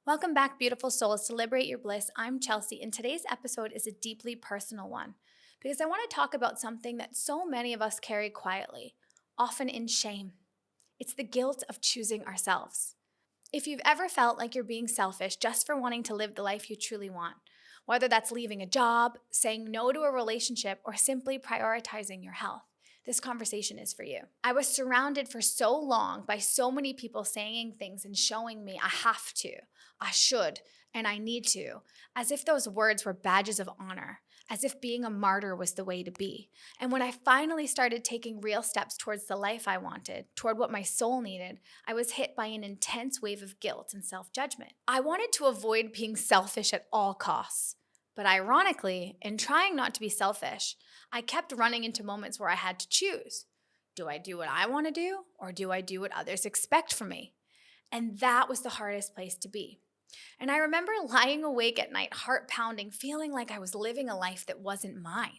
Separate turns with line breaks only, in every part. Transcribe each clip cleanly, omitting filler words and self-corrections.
Welcome back, beautiful souls, to Liberate Your Bliss. I'm Chelsea, and today's episode is a deeply personal one because I want to talk about something that so many of us carry quietly, often in shame. It's the guilt of choosing ourselves. If you've ever felt like you're being selfish just for wanting to live the life you truly want, whether that's leaving a job, saying no to a relationship, or simply prioritizing your health, this conversation is for you. I was surrounded for so long by so many people saying things and showing me I have to, I should, and I need to, as if those words were badges of honor, as if being a martyr was the way to be. And when I finally started taking real steps towards the life I wanted, toward what my soul needed, I was hit by an intense wave of guilt and self-judgment. I wanted to avoid being selfish at all costs. But ironically, in trying not to be selfish, I kept running into moments where I had to choose. Do I do what I want to do, or do I do what others expect from me? And that was the hardest place to be. And I remember lying awake at night, heart pounding, feeling like I was living a life that wasn't mine,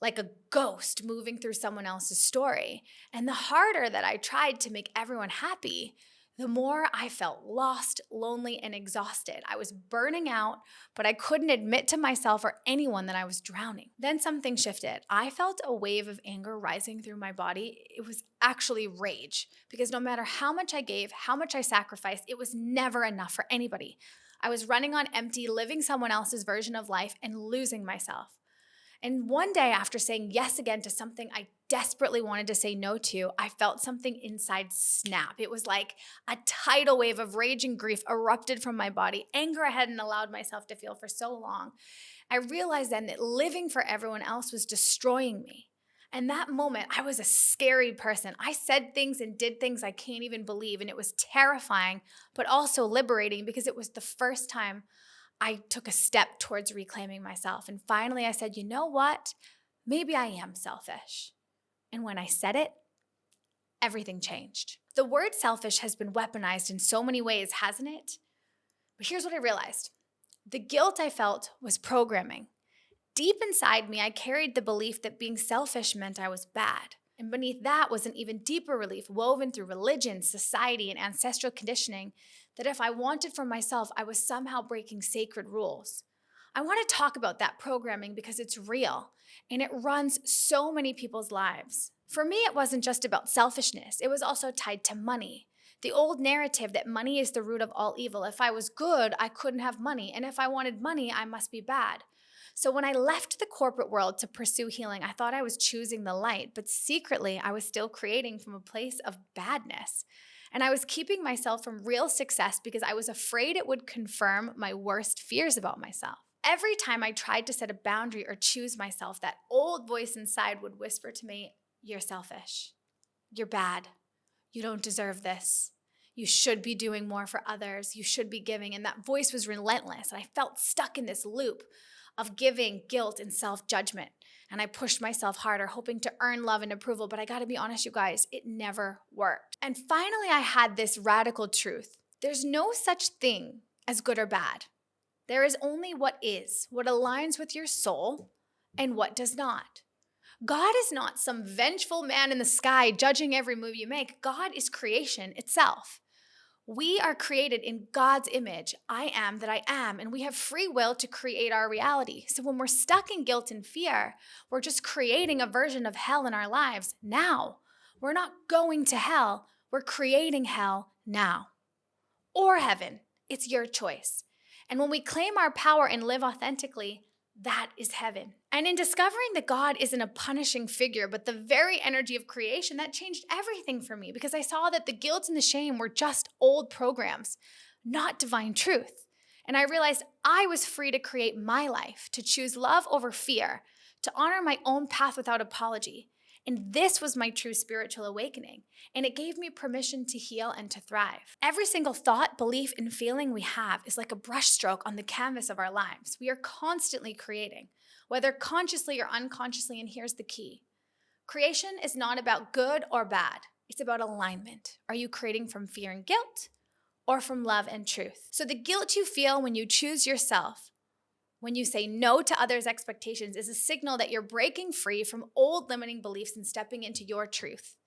like a ghost moving through someone else's story. And the harder that I tried to make everyone happy, the more I felt lost, lonely, and exhausted. I was burning out, but I couldn't admit to myself or anyone that I was drowning. Then something shifted. I felt a wave of anger rising through my body. It was actually rage, because no matter how much I gave, how much I sacrificed, it was never enough for anybody. I was running on empty, living someone else's version of life and losing myself. And one day, after saying yes again to something I desperately wanted to say no to, I felt something inside snap. It was like a tidal wave of rage and grief erupted from my body, anger I hadn't allowed myself to feel for so long. I realized then that living for everyone else was destroying me. And that moment, I was a scary person. I said things and did things I can't even believe, and it was terrifying, but also liberating, because it was the first time I took a step towards reclaiming myself. And finally, I said, you know what? Maybe I am selfish. And when I said it, everything changed. The word selfish has been weaponized in so many ways, hasn't it? But here's what I realized. The guilt I felt was programming. Deep inside me, I carried the belief that being selfish meant I was bad. And beneath that was an even deeper belief woven through religion, society, and ancestral conditioning that if I wanted for myself, I was somehow breaking sacred rules. I want to talk about that programming because it's real and it runs so many people's lives. For me, it wasn't just about selfishness. It was also tied to money. The old narrative that money is the root of all evil. If I was good, I couldn't have money. And if I wanted money, I must be bad. So when I left the corporate world to pursue healing, I thought I was choosing the light, but secretly I was still creating from a place of badness. And I was keeping myself from real success because I was afraid it would confirm my worst fears about myself. Every time I tried to set a boundary or choose myself, that old voice inside would whisper to me, "You're selfish. You're bad. You don't deserve this. You should be doing more for others. You should be giving." And that voice was relentless. And I felt stuck in this loop of giving, guilt, and self-judgment. And I pushed myself harder, hoping to earn love and approval. But I gotta be honest, you guys, it never worked. And finally, I had this radical truth. There's no such thing as good or bad. There is only what is, what aligns with your soul, and what does not. God is not some vengeful man in the sky judging every move you make. God is creation itself. We are created in God's image. I am that I am, and we have free will to create our reality. So when we're stuck in guilt and fear, we're just creating a version of hell in our lives now. We're not going to hell. We're creating hell now. Or heaven. It's your choice. And when we claim our power and live authentically, that is heaven. And in discovering that God isn't a punishing figure, but the very energy of creation, that changed everything for me, because I saw that the guilt and the shame were just old programs, not divine truth. And I realized I was free to create my life, to choose love over fear, to honor my own path without apology. And this was my true spiritual awakening. And it gave me permission to heal and to thrive. Every single thought, belief, and feeling we have is like a brushstroke on the canvas of our lives. We are constantly creating, whether consciously or unconsciously. And here's the key. Creation is not about good or bad. It's about alignment. Are you creating from fear and guilt, or from love and truth? So the guilt you feel when you choose yourself, when you say no to others' expectations, is a signal that you're breaking free from old limiting beliefs and stepping into your truth.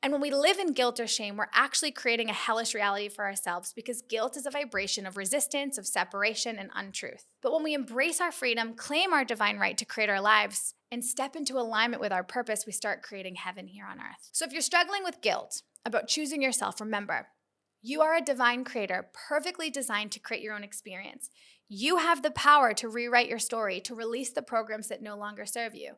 And when we live in guilt or shame, we're actually creating a hellish reality for ourselves because guilt is a vibration of resistance, of separation, and untruth. But when we embrace our freedom, claim our divine right to create our lives, and step into alignment with our purpose, we start creating heaven here on earth. So if you're struggling with guilt about choosing yourself, remember, you are a divine creator, perfectly designed to create your own experience. You have the power to rewrite your story, to release the programs that no longer serve you.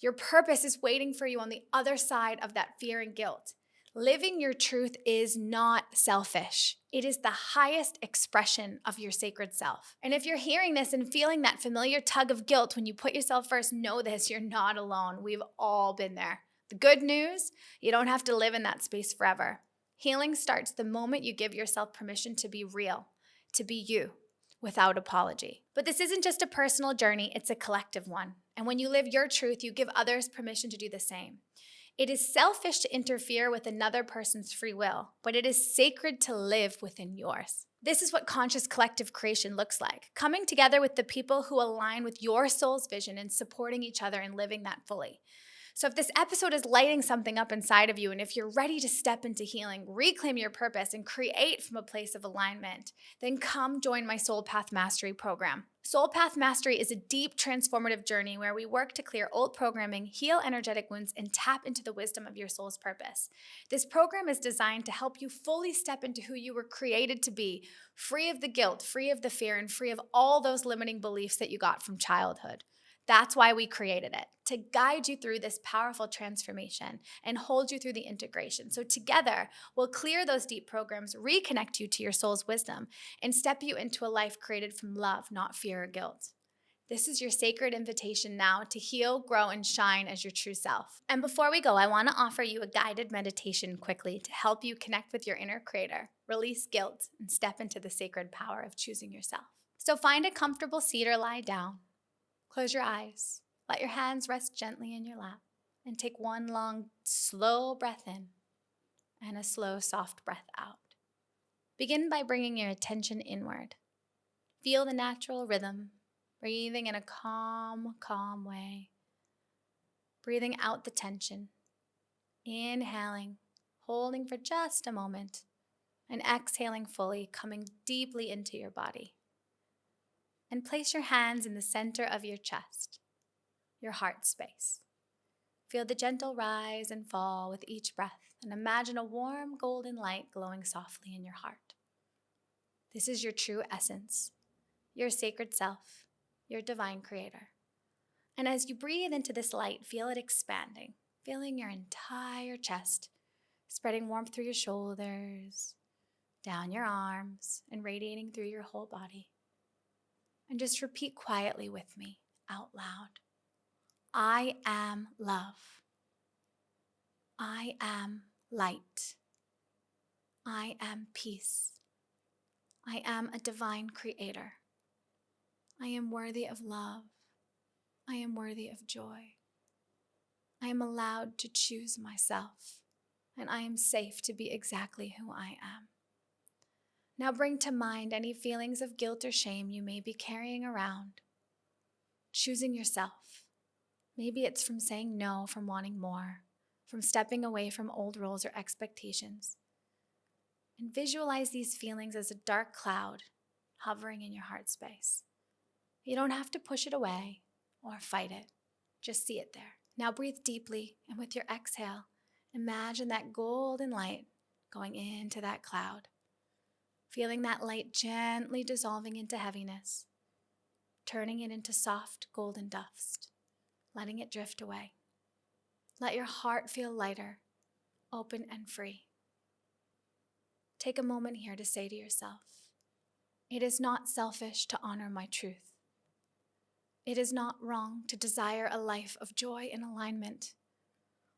Your purpose is waiting for you on the other side of that fear and guilt. Living your truth is not selfish. It is the highest expression of your sacred self. And if you're hearing this and feeling that familiar tug of guilt when you put yourself first, know this, you're not alone. We've all been there. The good news, you don't have to live in that space forever. Healing starts the moment you give yourself permission to be real, to be you, without apology. But this isn't just a personal journey, it's a collective one. And when you live your truth, you give others permission to do the same. It is selfish to interfere with another person's free will, but it is sacred to live within yours. This is what conscious collective creation looks like, coming together with the people who align with your soul's vision and supporting each other and living that fully. So if this episode is lighting something up inside of you, and if you're ready to step into healing, reclaim your purpose, and create from a place of alignment, then come join my Soul Path Mastery program. Soul Path Mastery is a deep transformative journey where we work to clear old programming, heal energetic wounds, and tap into the wisdom of your soul's purpose. This program is designed to help you fully step into who you were created to be, free of the guilt, free of the fear, and free of all those limiting beliefs that you got from childhood. That's why we created it, to guide you through this powerful transformation and hold you through the integration. So together, we'll clear those deep programs, reconnect you to your soul's wisdom, and step you into a life created from love, not fear or guilt. This is your sacred invitation now to heal, grow, and shine as your true self. And before we go, I want to offer you a guided meditation quickly to help you connect with your inner creator, release guilt, and step into the sacred power of choosing yourself. So find a comfortable seat or lie down. Close your eyes, let your hands rest gently in your lap, and take one long, slow breath in and a slow, soft breath out. Begin by bringing your attention inward. Feel the natural rhythm, breathing in a calm, calm way. Breathing out the tension, inhaling, holding for just a moment, and exhaling fully, coming deeply into your body. And place your hands in the center of your chest, your heart space. Feel the gentle rise and fall with each breath, and imagine a warm golden light glowing softly in your heart. This is your true essence, your sacred self, your divine creator. And as you breathe into this light, feel it expanding, filling your entire chest, spreading warmth through your shoulders, down your arms, and radiating through your whole body. And just repeat quietly with me, out loud. I am love. I am light. I am peace. I am a divine creator. I am worthy of love. I am worthy of joy. I am allowed to choose myself, and I am safe to be exactly who I am. Now bring to mind any feelings of guilt or shame you may be carrying around. Choosing yourself. Maybe it's from saying no, from wanting more, from stepping away from old roles or expectations. And visualize these feelings as a dark cloud hovering in your heart space. You don't have to push it away or fight it. Just see it there. Now breathe deeply, and with your exhale, imagine that golden light going into that cloud. Feeling that light gently dissolving into heaviness, turning it into soft golden dust, letting it drift away. Let your heart feel lighter, open and free. Take a moment here to say to yourself, it is not selfish to honor my truth. It is not wrong to desire a life of joy and alignment.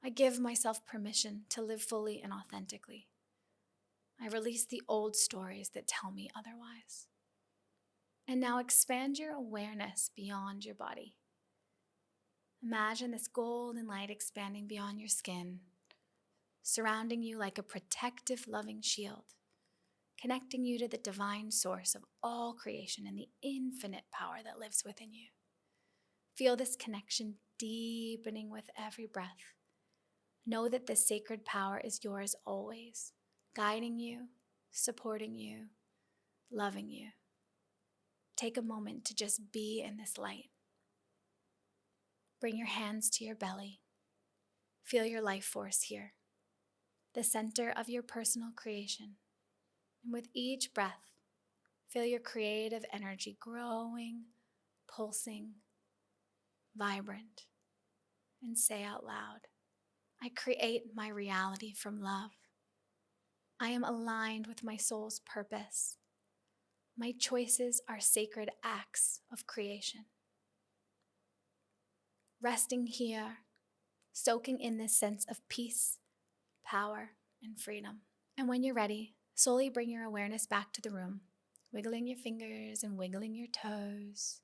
I give myself permission to live fully and authentically. I release the old stories that tell me otherwise. And now expand your awareness beyond your body. Imagine this golden light expanding beyond your skin, surrounding you like a protective, loving shield, connecting you to the divine source of all creation and the infinite power that lives within you. Feel this connection deepening with every breath, Know that this sacred power is yours always, guiding you, supporting you, loving you. Take a moment to just be in this light. Bring your hands to your belly. Feel your life force here, the center of your personal creation. And with each breath, feel your creative energy growing, pulsing, vibrant, and say out loud, I create my reality from love. I am aligned with my soul's purpose. My choices are sacred acts of creation. Resting here, soaking in this sense of peace, power, and freedom. And when you're ready, slowly bring your awareness back to the room, wiggling your fingers and wiggling your toes,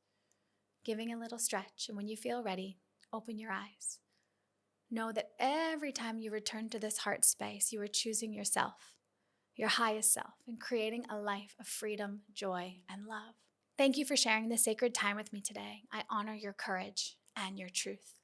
giving a little stretch. And when you feel ready, open your eyes. Know that every time you return to this heart space, you are choosing yourself, your highest self, and creating a life of freedom, joy, and love. Thank you for sharing this sacred time with me today. I honor your courage and your truth.